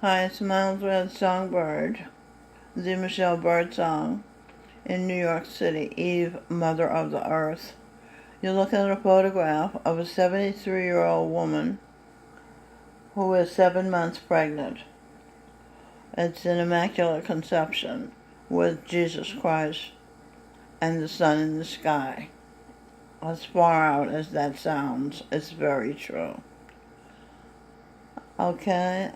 Hi, it's Miles Red Songbird, the Michelle Bird song in New York City, Eve, Mother of the Earth. You're looking at a photograph of a 73-year-old woman who is 7 months pregnant. It's an Immaculate Conception with Jesus Christ and the sun in the sky. As far out as that sounds, it's very true. Okay,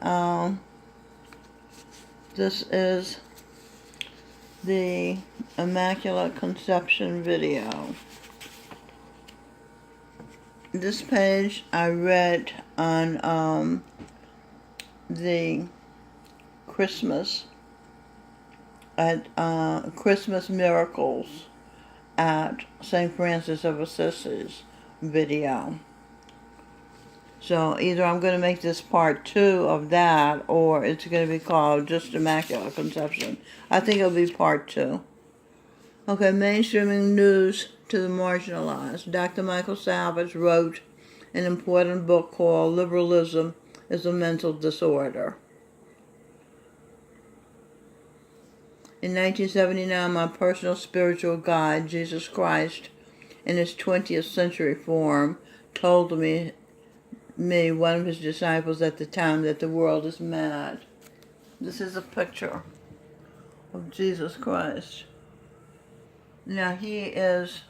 this is the Immaculate Conception video. This page I read on the Christmas Miracles at St. Francis of Assisi's video. So either I'm going to make this part 2 of that, or it's going to be called just Immaculate Conception. I think it'll be part 2. Okay, mainstreaming news to the marginalized. Dr. Michael Savage wrote an important book called Liberalism is a Mental Disorder. In 1979, my personal spiritual guide, Jesus Christ, in his 20th century form, told me, one of his disciples at the time, that the world is mad. This is a picture of Jesus Christ. Now he is,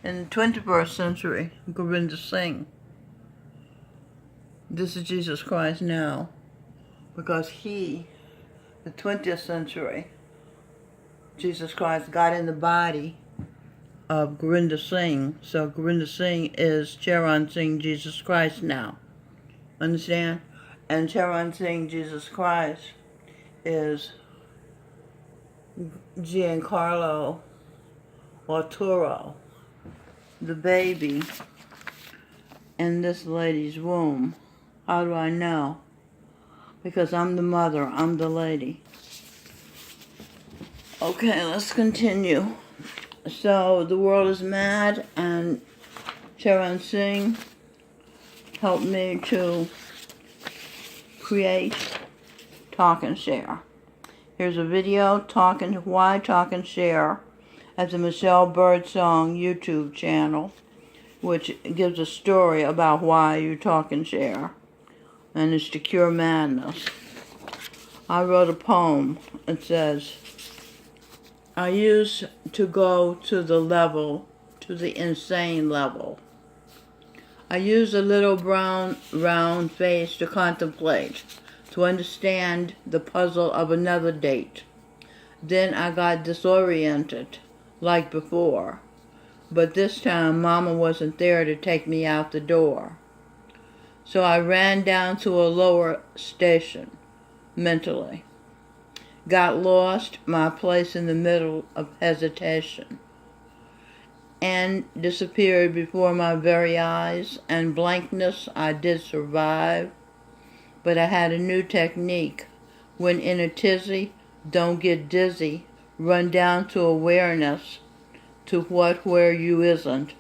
in the 21st century, Govinda Singh. This is Jesus Christ now, because he, the 20th century, Jesus Christ got in the body of Govinda Singh. So Govinda Singh is Charan Singh Jesus Christ now. Understand? And Charan Singh Jesus Christ is Giancarlo Arturo, the baby in this lady's womb. How do I know? Because I'm the mother, I'm the lady. Okay, let's continue. So the world is mad, and Charan Singh helped me to create Talk and Share. Here's a video, Why Talk and Share, at the Michelle Bird Song YouTube channel, which gives a story about why you talk and share, and it's to cure madness. I wrote a poem. It says, I used to go to the insane level. I used a little brown, round face to contemplate, to understand the puzzle of another date. Then I got disoriented, like before. But this time, Mama wasn't there to take me out the door. So I ran down to a lower station, mentally. Got lost, my place in the middle of hesitation, and disappeared before my very eyes, and blankness I did survive, but I had a new technique. When in a tizzy, don't get dizzy, run down to awareness, to what, where you isn't.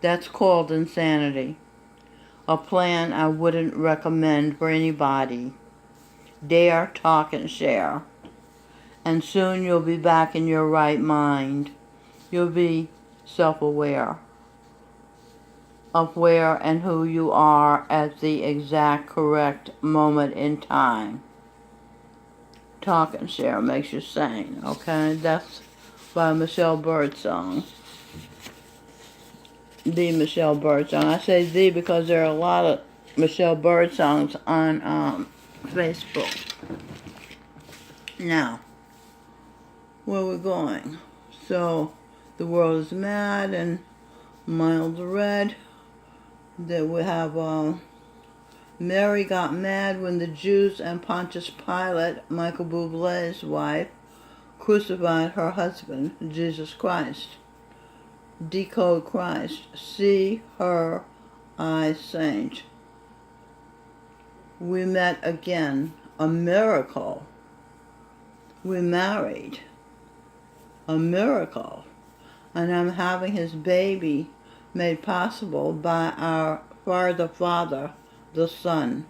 That's called insanity, a plan I wouldn't recommend for anybody. Dare, talk, and share. And soon you'll be back in your right mind. You'll be self-aware of where and who you are at the exact correct moment in time. Talk and share makes you sane, okay? That's by Michelle Bird Song. The Michelle Bird Song. I say the because there are a lot of Michelle Bird songs on Facebook. Now, where we're going. So, the world is mad, and Miles Red. That we have Mary got mad when the Jews and Pontius Pilate, Michael Bublé's wife, crucified her husband, Jesus Christ. Decode Christ. See her, I saint. We met again, a miracle. We married, a miracle. And I'm having his baby made possible by our Father, the Son.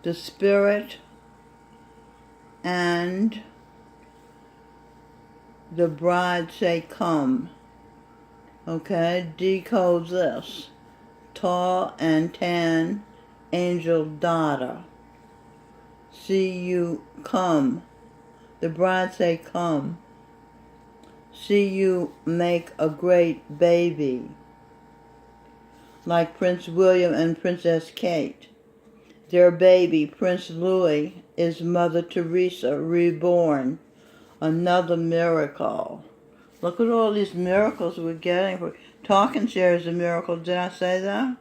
the Spirit and the bride say, come. Okay, decode this. Tall and tan, angel daughter. See you come. The bride say, come. See you make a great baby, like Prince William and Princess Kate. Their baby, Prince Louis, is Mother Teresa reborn. Another miracle. Look at all these miracles we're getting. Talking Share is a miracle. Did I say that?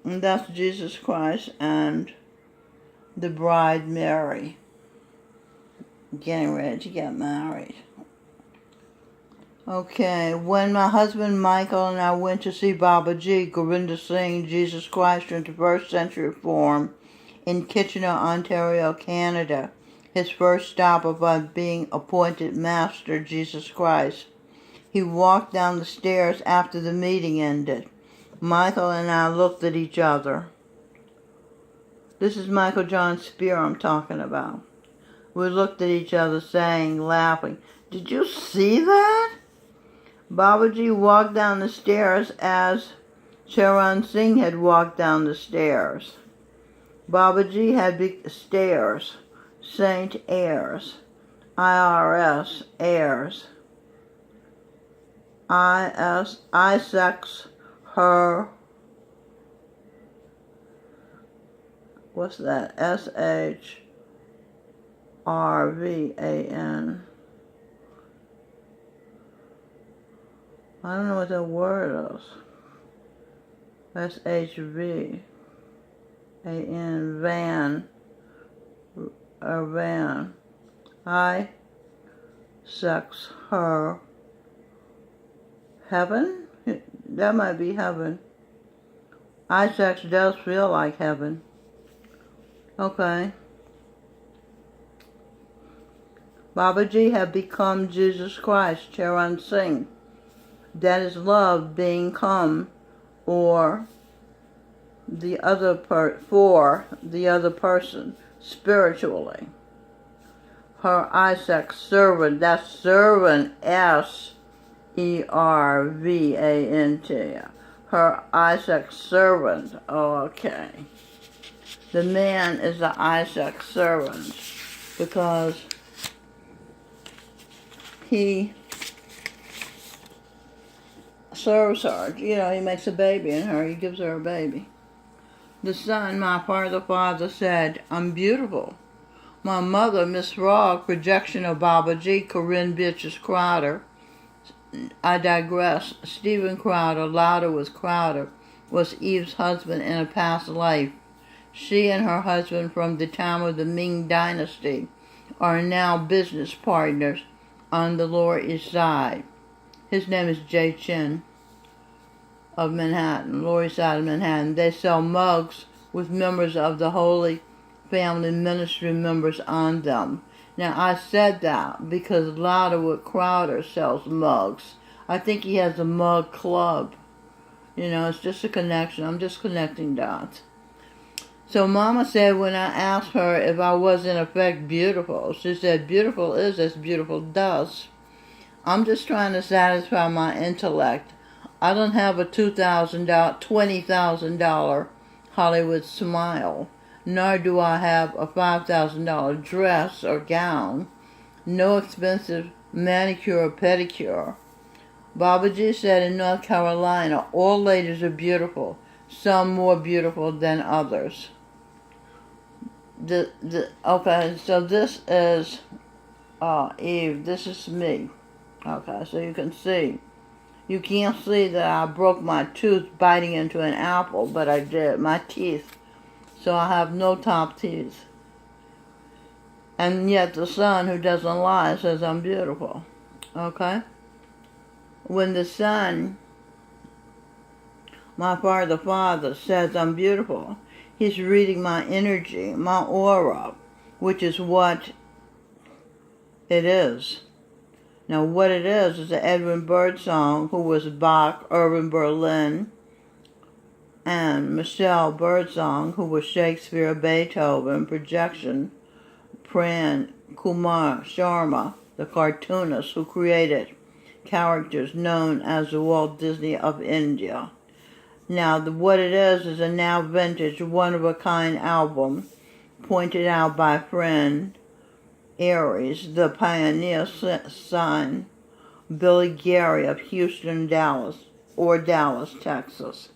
And that's Jesus Christ and the bride Mary getting ready to get married. Okay, when my husband Michael and I went to see Baba G, Govinda Singh, Jesus Christ 21st Century Form in Kitchener, Ontario, Canada, his first stop upon being appointed Master Jesus Christ, he walked down the stairs after the meeting ended. Michael and I looked at each other. This is Michael John Spear I'm talking about. We looked at each other saying, laughing, did you see that? Babaji walked down the stairs as Charan Singh had walked down the stairs. Babaji had stairs, Saint heirs, IRS heirs, Isaac's her, what's that? SHRVAN. I don't know what that word is. SHVAN, van, or van. I, sex, her. Heaven? That might be heaven. Isaac does feel like heaven. Okay. Babaji had become Jesus Christ, Charan Singh. That is love being come, or the other for the other person spiritually. Her Isaac servant, that's servant, SERVANT. Her Isaac servant. Oh, okay. The man is the Isaac servant because he serves her. You know, he makes a baby in her. He gives her a baby. The son, my father said, I'm beautiful. My mother, Miss Frog, projection of Babaji, Corinne Beatrice Crowder. I digress. Stephen Crowder, louder was Crowder, was Eve's husband in a past life. She and her husband from the time of the Ming Dynasty are now business partners on the Lower East Side. His name is Jay Chin of Manhattan, Lower East Side of Manhattan. They sell mugs with members of the Holy Family Ministry members on them. Now, I said that because Louderwood Crowder sells mugs. I think he has a mug club. You know, it's just a connection. I'm just connecting dots. So Mama said when I asked her if I was in effect beautiful, she said, beautiful is as beautiful does. I'm just trying to satisfy my intellect. I don't have a $20,000 Hollywood smile, nor do I have a $5,000 dress or gown, no expensive manicure or pedicure. Babaji said in North Carolina, all ladies are beautiful, some more beautiful than others. Okay, so this is Eve, this is me. Okay, so you can see. You can't see that I broke my tooth biting into an apple, but I did, my teeth. So I have no top teeth. And yet the sun, who doesn't lie, says I'm beautiful. Okay? When the sun, my father, says I'm beautiful, he's reading my energy, my aura, which is what it is. Now, what it is an Edwin Birdsong, who was Bach, Irving Berlin, and Michelle Birdsong, who was Shakespeare, Beethoven, projection, Pran Kumar Sharma, the cartoonist who created characters known as the Walt Disney of India. Now, what it is a now vintage, one-of-a-kind album, pointed out by friend Aries, the pioneer son, Billy Gary of Houston, Dallas, Texas.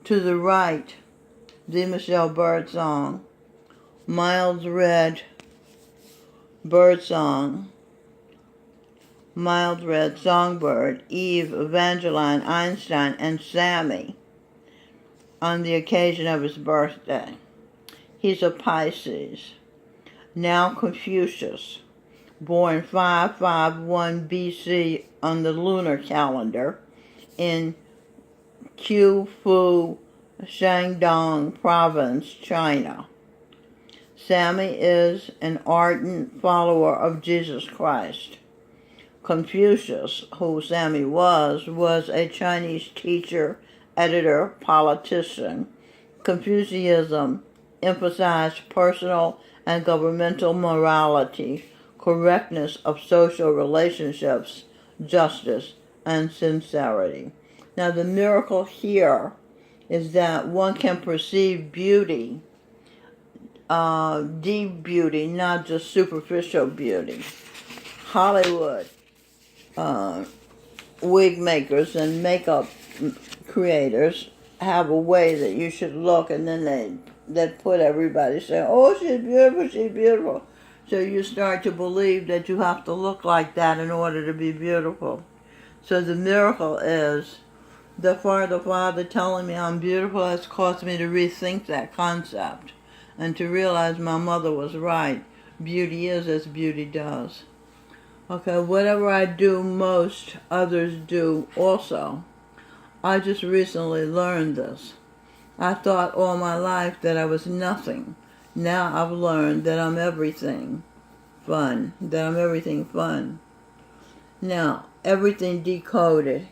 To the right, the Michelle Birdsong, Miles Red Birdsong, Mild Red Songbird, Eve, Evangeline, Einstein, and Sammy on the occasion of his birthday. He's a Pisces. Now Confucius, born 551 BC on the lunar calendar in Qufu, Shandong Province, China. Sammy is an ardent follower of Jesus Christ. Confucius, who Sammy was a Chinese teacher, editor, politician. Confucianism emphasized personal and governmental morality, correctness of social relationships, justice, and sincerity. Now, the miracle here is that one can perceive beauty, deep beauty, not just superficial beauty. Hollywood wig makers and makeup creators have a way that you should look, and then they put everybody saying, "Oh, she's beautiful, she's beautiful." So you start to believe that you have to look like that in order to be beautiful. So the miracle is the Father telling me I'm beautiful has caused me to rethink that concept and to realize my mother was right. Beauty is as beauty does. Okay, whatever I do most, others do also. I just recently learned this. I thought all my life that I was nothing. Now I've learned that I'm everything fun. Now, everything decoded.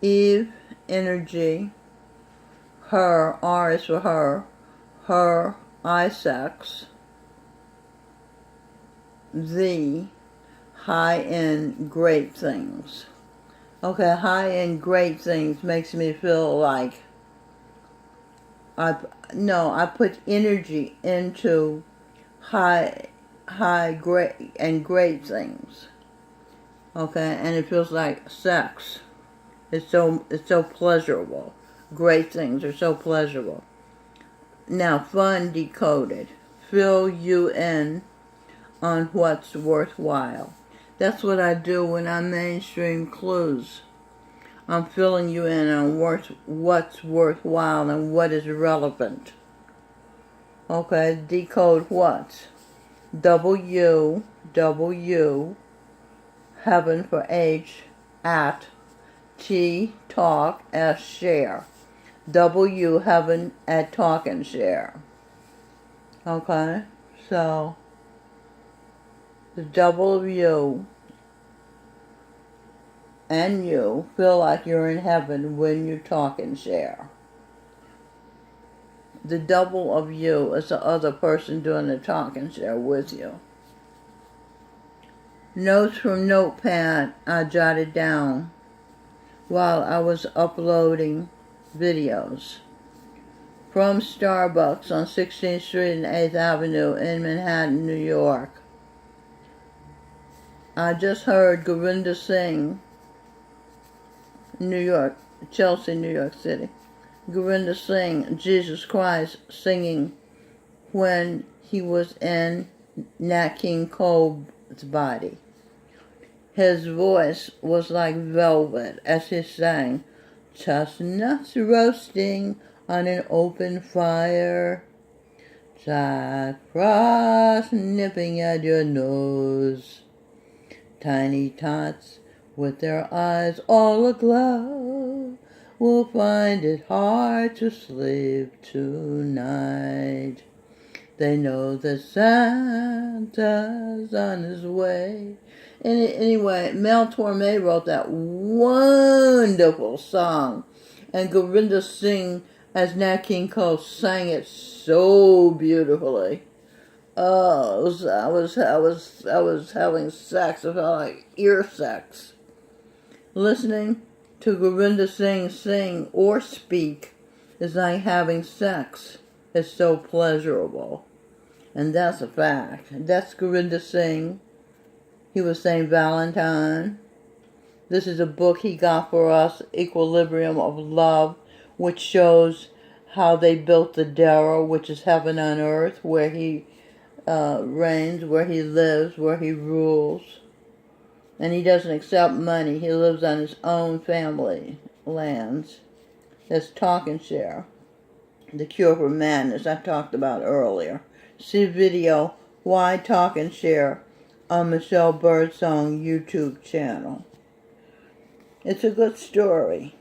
Eve, energy. Her, R is for her. Her, I, sex. The, high-end great things. Okay, high-end great things makes me feel like I put energy into great things. Okay, and it feels like sex. It's so pleasurable. Great things are so pleasurable. Now, fun decoded. Fill you in on what's worthwhile. That's what I do when I mainstream clues. I'm filling you in on what's worthwhile and what is relevant. Okay, decode what? W, heaven for H, at, T, talk, S, share. W, heaven, at, talk, and share. Okay, so the double of you and you feel like you're in heaven when you talk and share. The double of you is the other person doing the talk and share with you. Notes from Notepad I jotted down while I was uploading videos. From Starbucks on 16th Street and 8th Avenue in Manhattan, New York. I just heard Govinda Singh, New York, Chelsea, New York City. Govinda Singh, Jesus Christ, singing when he was in Nat King Cole's body. His voice was like velvet as he sang, "Chestnuts roasting on an open fire, Jack Frost nipping at your nose, tiny tots with their eyes all aglow will find it hard to sleep tonight. They know that Santa's on his way." Anyway, Mel Torme wrote that wonderful song, and Govinda Singh as Nat King Cole sang it so beautifully. Oh, I was having sex. I felt like ear sex. Listening to Govinda Singh sing or speak is like having sex. It's so pleasurable. And that's a fact. That's Govinda Singh. He was Saint Valentine. This is a book he got for us, Equilibrium of Love, which shows how they built the Dara, which is heaven on earth, where he reigns, where he lives, where he rules. And he doesn't accept money. He lives on his own family lands. That's Talk and Share, the cure for madness I talked about earlier. See video, Why Talk and Share, on Michelle Birdsong YouTube channel. It's a good story.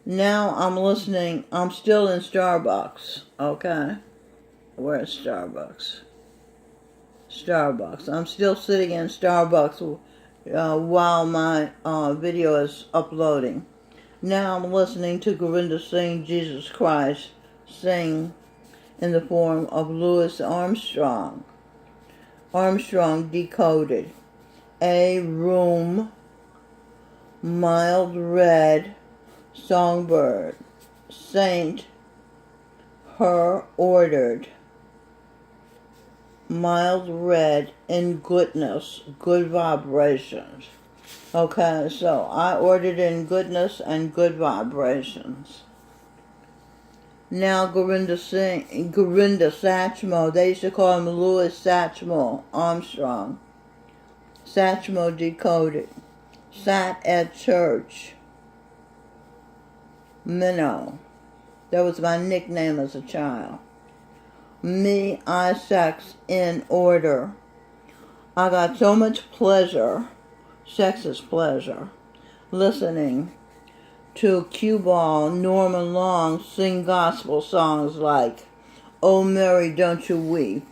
Now I'm still in Starbucks, okay? Where's Starbucks? Starbucks. I'm still sitting in Starbucks while my video is uploading. Now I'm listening to Govinda Singh, Jesus Christ, sing in the form of Louis Armstrong. Armstrong decoded. A room, mild red, songbird, saint, her ordered, mild red in goodness, good vibrations. Okay, so I ordered in goodness and good vibrations. Now Govinda Satchmo, they used to call him Louis Satchmo Armstrong. Satchmo decoded. Sat at church. Minnow. That was my nickname as a child. Me, I sex in order. I got so much pleasure, sex is pleasure, listening to cue ball Norman Long sing gospel songs like Oh Mary Don't You Weep.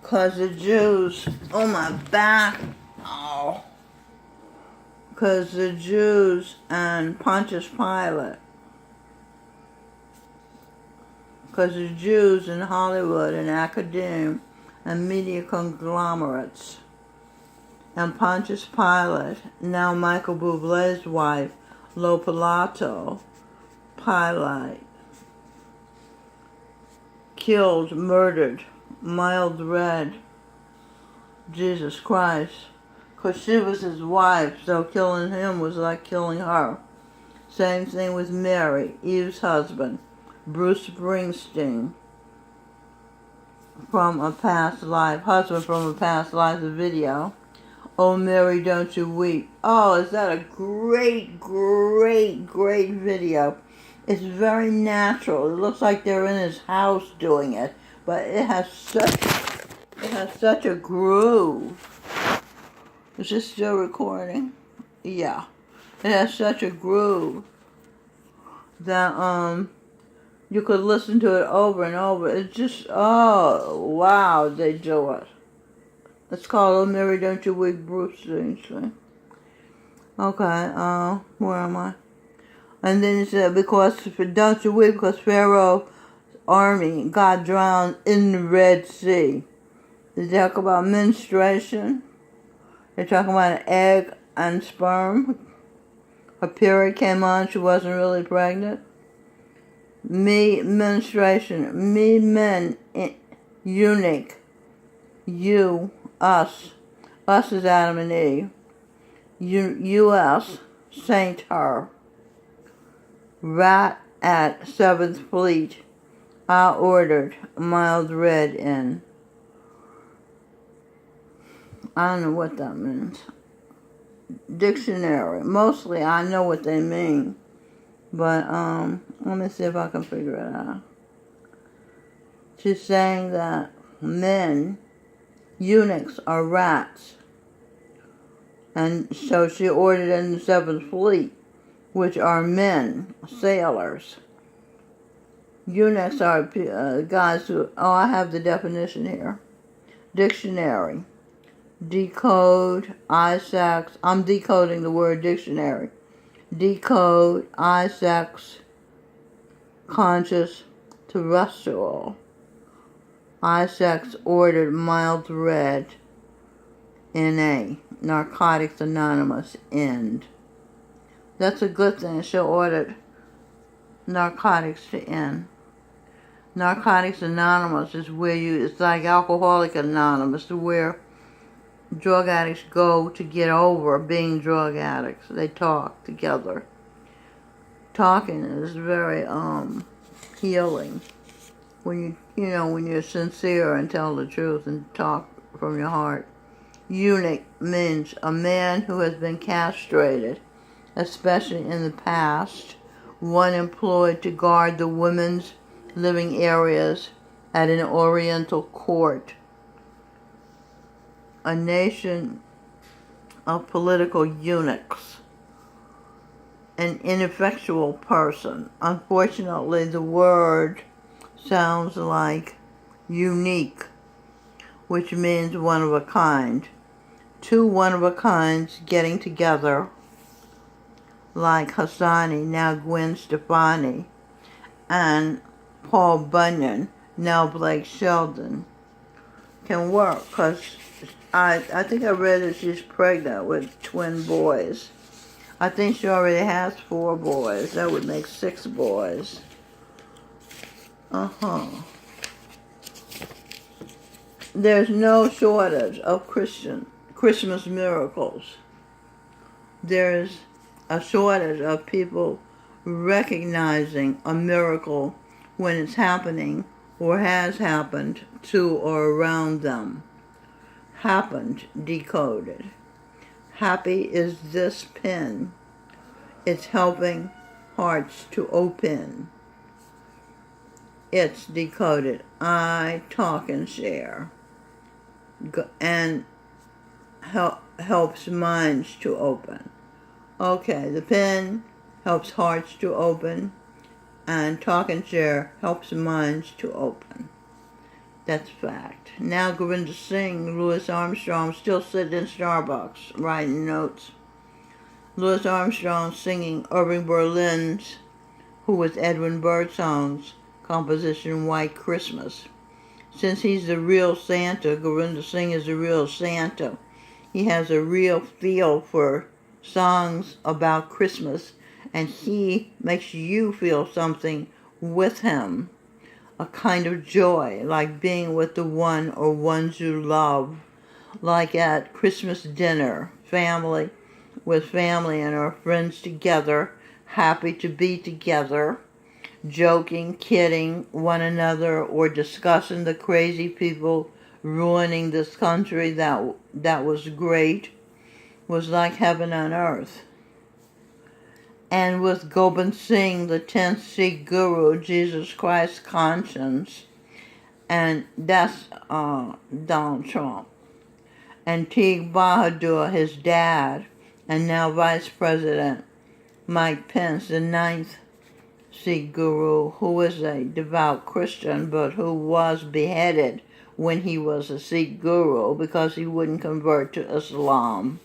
'Cause the Jews, oh my back, oh. 'Cause the Jews and Pontius Pilate, because the Jews in Hollywood and academia and media conglomerates, and Pontius Pilate, now Michael Bublé's wife, Lopalato Pilate, killed, murdered, mild red, Jesus Christ, because she was his wife, so killing him was like killing her. Same thing with Mary, Eve's husband, Bruce Springsteen, from a past life, husband from a past life, the video. Oh Mary, Don't You Weep. Oh, is that a great, great, great video. It's very natural. It looks like they're in his house doing it, but it has such a groove. Is this still recording? Yeah. It has such a groove that you could listen to it over and over. It's just, oh, wow, they do it. It's called Oh Mary, Don't You Weep, Bruce Springsteen. Okay, where am I? And then it said, don't you weep, because Pharaoh's army got drowned in the Red Sea. They talk about menstruation. They're talking about an egg and sperm. Her period came on, she wasn't really pregnant. Me, menstruation. Me, men, eunuch. You, us. Us is Adam and Eve. U.S., Saint her. Rat at 7th Fleet. I ordered mild red in. I don't know what that means. Dictionary. Mostly I know what they mean. But, let me see if I can figure it out. She's saying that men, eunuchs, are rats. And so she ordered in the 7th Fleet, which are men, sailors. Eunuchs are guys who, I have the definition here. Dictionary. Decode, sex. I'm decoding the word dictionary. decode Isaac's conscious terrestrial. Isaac's ordered mild red, NA, Narcotics Anonymous, end. That's a good thing. She ordered narcotics to end. Narcotics Anonymous is where it's like Alcoholic Anonymous, where drug addicts go to get over being drug addicts. They talk together. Talking is very healing. When when you're sincere and tell the truth and talk from your heart. Eunuch means a man who has been castrated, especially in the past, one employed to guard the women's living areas at an oriental court. A nation of political eunuchs. An ineffectual person. Unfortunately, the word sounds like unique, which means one of a kind. Two one-of-a-kinds getting together, like Hassani, now Gwen Stefani, and Paul Bunyan, now Blake Sheldon, can work, because I think I read that she's pregnant with twin boys. I think she already has 4 boys. That would make 6 boys. There's no shortage of Christmas miracles. There's a shortage of people recognizing a miracle when it's happening or has happened to or around them. Happened, decoded. Happy is this pen. It's helping hearts to open. It's decoded. I talk and share. And helps minds to open. Okay, the pen helps hearts to open, and talk and share helps minds to open. That's fact. Now Govinda Singh, Louis Armstrong, still sitting in Starbucks writing notes. Louis Armstrong singing Irving Berlin's, who was Edwin Birdsong's, composition White Christmas. Since he's the real Santa, Govinda Singh is the real Santa. He has a real feel for songs about Christmas, and he makes you feel something with him. A kind of joy, like being with the one or ones you love, like at Christmas dinner, with family and our friends together, happy to be together, joking, kidding one another, or discussing the crazy people ruining this country that was great, was like heaven on earth. And with Gobind Singh, the 10th Sikh Guru, Jesus Christ's conscience, and that's Donald Trump. And Teague Bahadur, his dad, and now Vice President Mike Pence, the 9th Sikh Guru, who is a devout Christian, but who was beheaded when he was a Sikh Guru because he wouldn't convert to Islam.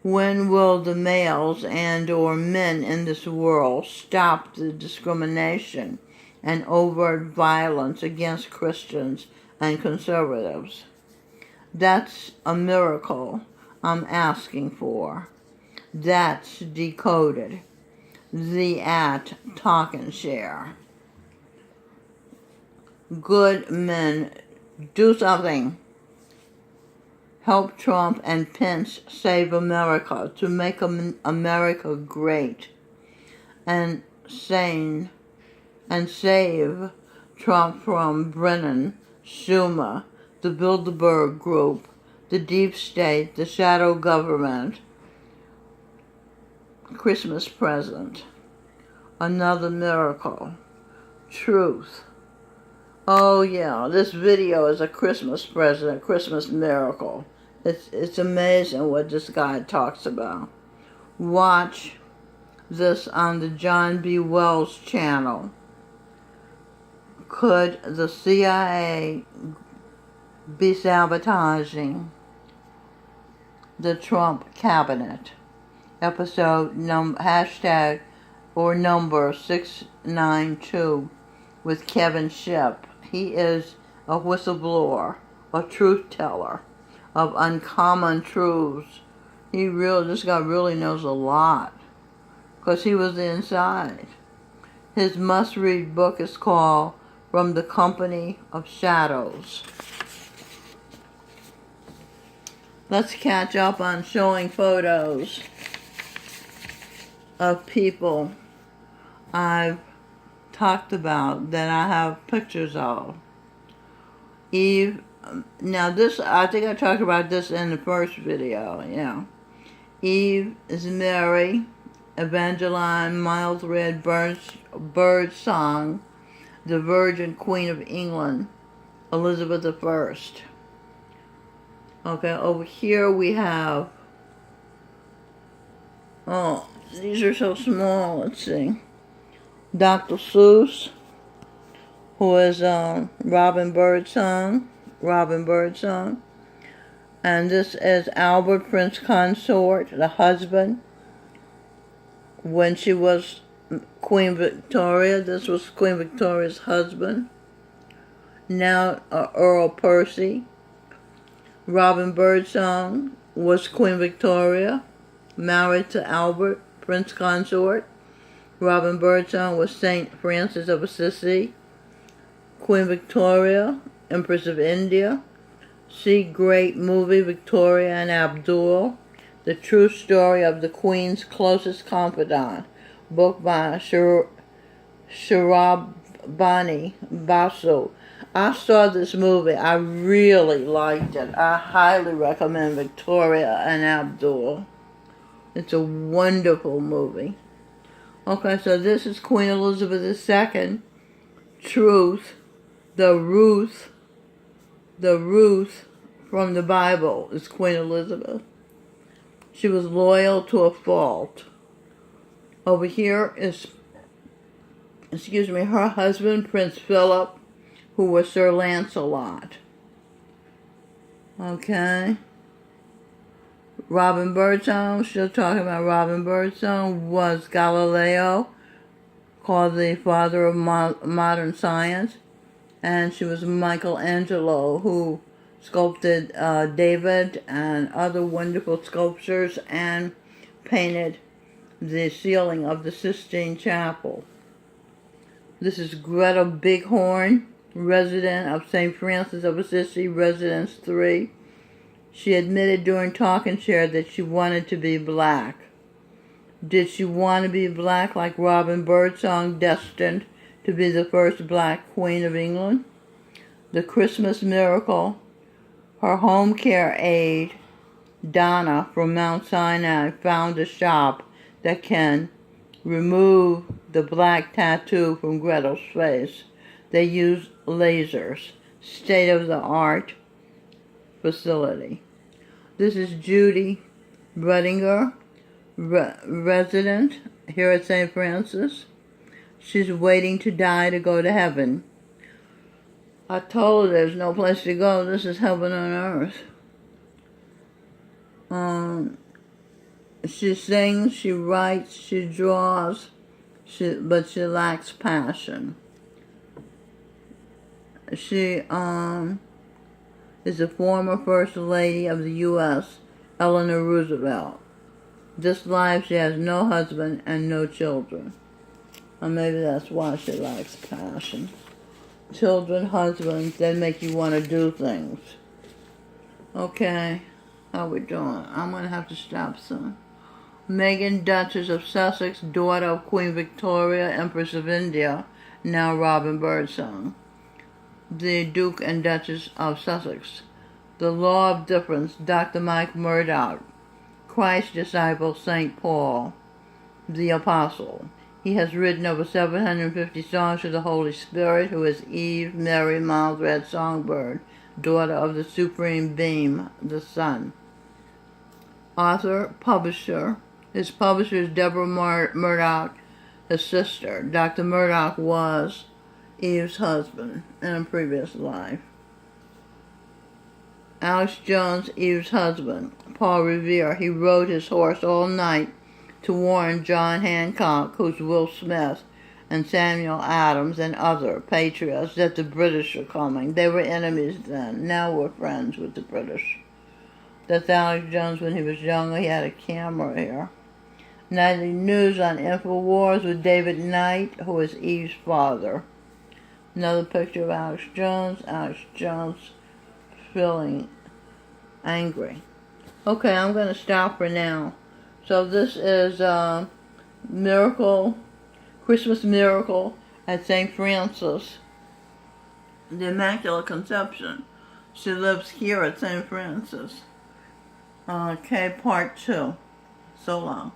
When will the males and or men in this world stop the discrimination and overt violence against Christians and conservatives? That's a miracle I'm asking for. That's decoded. The at Talk and Share. Good men, do something. Help Trump and Pence save America, to make America great, and sane, and save Trump from Brennan, Schumer, the Bilderberg Group, the deep state, the shadow government. Christmas present. Another miracle. Truth. Oh yeah, this video is a Christmas present, a Christmas miracle. It's amazing what this guy talks about. Watch this on the John B. Wells channel. Could the CIA be sabotaging the Trump cabinet? episode hashtag or number 692 with Kevin Ship. He is a whistleblower, a truth teller of uncommon truths. This guy really knows a lot because he was inside. His must-read book is called From the Company of Shadows. Let's catch up on showing photos of people I've talked about that I have pictures of. Eve, now this, I think I talked about this in the first video, yeah. Eve is Mary, Evangeline Miles Read Bird Song, the Virgin Queen of England, Elizabeth I. Okay, over here we have, oh, these are so small, let's see. Dr. Seuss, who is Robin Birdsong, and this is Albert, Prince Consort, the husband. When she was Queen Victoria, this was Queen Victoria's husband. Now Earl Percy. Robin Birdsong was Queen Victoria, married to Albert, Prince Consort. Robin Birdsong was Saint Francis of Assisi. Queen Victoria, Empress of India. See great movie Victoria and Abdul, The True Story of the Queen's Closest Confidant, book by Sharabani Basu. I saw this movie. I really liked it. I highly recommend Victoria and Abdul. It's a wonderful movie. Okay, so this is Queen Elizabeth II. Truth, the Ruth from the Bible is Queen Elizabeth. She was loyal to a fault. Over here is, her husband, Prince Philip, who was Sir Lancelot. Okay. Robin Birdsong, still talking about Robin Birdsong, was Galileo, called the father of modern science. And she was Michelangelo, who sculpted David and other wonderful sculptures and painted the ceiling of the Sistine Chapel. This is Greta Bighorn, resident of St. Francis of Assisi, Residence 3. She admitted during Talk and Share that she wanted to be black. Did she want to be black like Robin Birdsong, destined to be the first black queen of England? The Christmas Miracle. Her home care aide, Donna from Mount Sinai, found a shop that can remove the black tattoo from Gretel's face. They use lasers. State-of-the-art facility. This is Judy Bredinger, resident here at St. Francis. She's waiting to die to go to heaven. I told her there's no place to go. This is heaven on earth. She sings, she writes, she draws, but she lacks passion. She is the former First Lady of the U.S., Eleanor Roosevelt. This life she has no husband and no children. Or maybe that's why she lacks passion. Children, husbands, they make you want to do things. Okay, how we doing? I'm going to have to stop soon. Meghan, Duchess of Sussex, daughter of Queen Victoria, Empress of India, now Robin Birdsong. The Duke and Duchess of Sussex. The Law of Difference, Dr. Mike Murdoch. Christ's disciple, St. Paul, the Apostle. He has written over 750 songs to the Holy Spirit, who is Eve, Mary, Miles Red Songbird, daughter of the Supreme Being, the Sun. Author, publisher. His publisher is Deborah Murdoch, his sister. Dr. Murdoch was Eve's husband in a previous life. Alex Jones, Eve's husband. Paul Revere. He rode his horse all night to warn John Hancock, who's Will Smith, and Samuel Adams and other patriots that the British are coming. They were enemies then. Now we're friends with the British. That's Alex Jones when he was younger. He had a camera here. Nightly news on InfoWars with David Knight, who is Eve's father. Another picture of Alex Jones feeling angry. Okay, I'm going to stop for now. So this is Christmas Miracle at St. Francis, the Immaculate Conception. She lives here at St. Francis. Okay, part 2. So long.